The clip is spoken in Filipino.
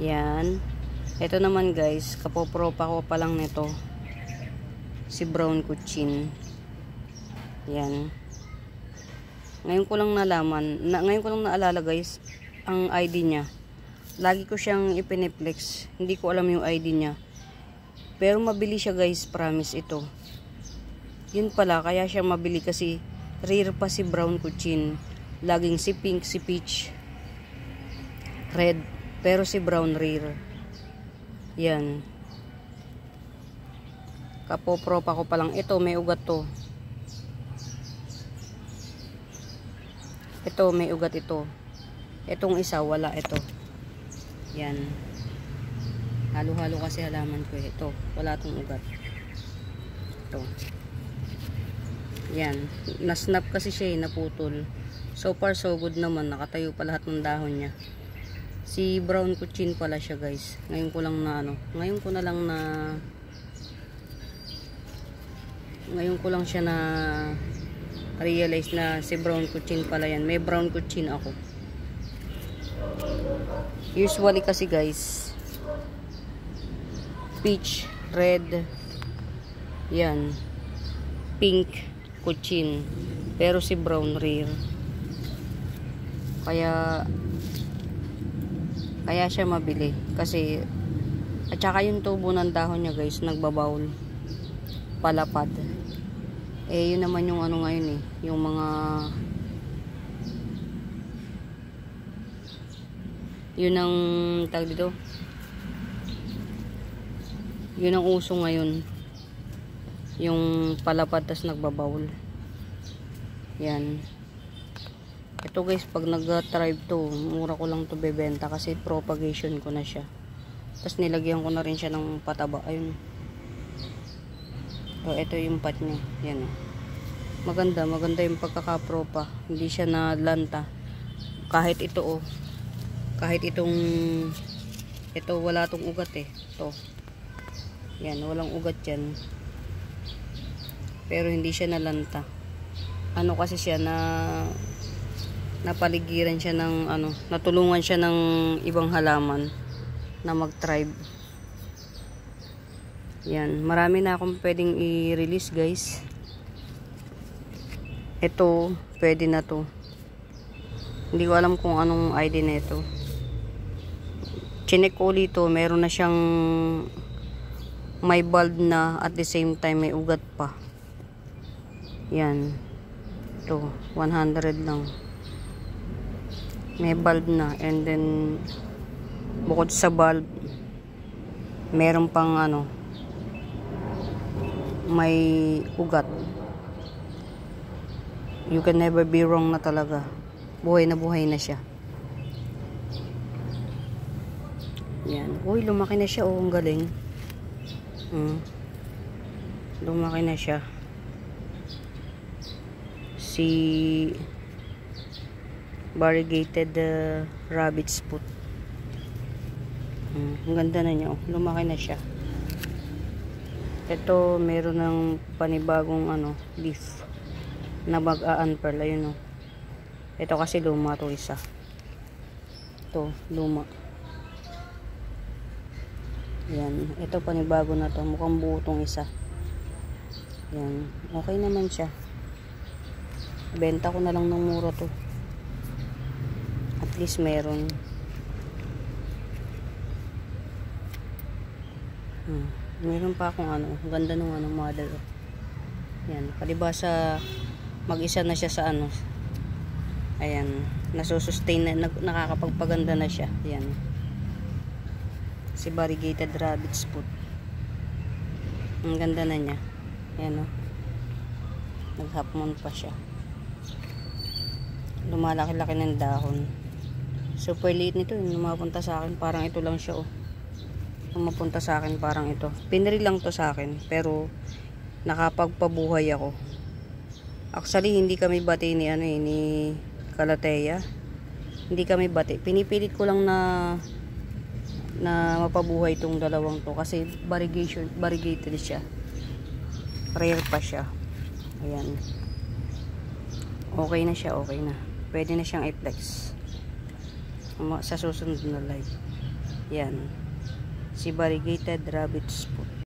Yan. Ito naman guys, kapopropa ko pa lang nito. Si Brown Cochin. Yan. Ngayon ko lang naalala guys, ang ID niya. Lagi ko siyang ipiniplex. Hindi ko alam yung ID niya. Pero mabili siya guys, promise ito. Yun pala, kaya siya mabili kasi rare pa si Brown Cochin. Laging si pink, si peach, red. Pero si brown rare. Yan. Kapopropa ko pa lang. Ito, may ugat to. Ito, may ugat ito. Itong isa, wala ito. Yan. Halo-halo kasi halaman ko. Ito, wala tong ugat. Ito. Yan. Nasnap kasi siya, naputol. So far, so good naman. Nakatayo pa lahat ng dahon niya. Si Brown Cochin pala siya guys. Ngayon ko lang siya na realize na si Brown Cochin pala yan. May Brown Cochin ako. Usually kasi guys, peach, red, yan, pink, Cochin. Pero si brown rare. Kaya siya mabili. Kasi, at saka yung tubo ng dahon niya guys, nagbabawl. Palapad. Eh, yun naman yung ano ngayon eh. Yung mga, yun ang, tawag dito, yun ang uso ngayon. Yung palapad tas nagbabawl. Yan. Ito guys, pag nag-thrive to, mura ko lang to bebenta kasi propagation ko na siya. Tapos nilagyan ko na rin siya ng pataba. Ayun. So, ito yung pot niya. Yan. Maganda yung pagkakapropa. Hindi siya na lanta. Kahit ito oh. Kahit ito wala tong ugat eh. Ito. Yan, walang ugat yan. Pero hindi siya nalanta. Ano kasi siya napaligiran siya ng natulungan siya ng ibang halaman na mag-thrive. Yan, marami na akong pwedeng i-release guys. Ito, pwede na to. Hindi ko alam kung anong ID na ito. Chinek ko ulit to, meron na siyang may bulb na at the same time may ugat pa. Yan. Ito, 100 lang. May bulb na, and then bukod sa bulb meron pang may ugat. You can never be wrong na talaga. Buhay na siya. Yan. Uy, lumaki na siya. Oh, ang galing. Lumaki na siya. Si variegated rabbit's foot. Ang ganda na niya. Oh. Lumaki na siya. Ito, meron ng panibagong leaf na mag-a-unfurl. Ayun oh. Ito kasi luma to isa. Ito, luma. Yan. Ito panibago na to. Mukhang buo tong isa. Yan. Okay naman siya. Benta ko na lang ng mura to. At least meron. Meron pa akong ganda nung model. Yan. Palibasa mag-isa na siya sa ayan. Nasusustain na, nakakapagpaganda na siya. Yan. Si variegated rabbit's foot. Ang ganda na niya. Yan o. Naghapmon pa siya. Lumalaki-laki ng dahon. Super liit nito. Lumapunta sa akin. Parang ito lang siya oh. Lumapunta sa akin parang ito. Pinri lang to sa akin. Pero nakapagpabuhay ako. Actually, hindi kami bati ni Calathea. Hindi kami bati. Pinipilit ko lang na mapabuhay itong dalawang to kasi variegated siya, rare pa siya. Ayan, okay na siya, okay na, pwede na siyang i-flex sa susunod na live. Yan. Si variegated rabbit foot.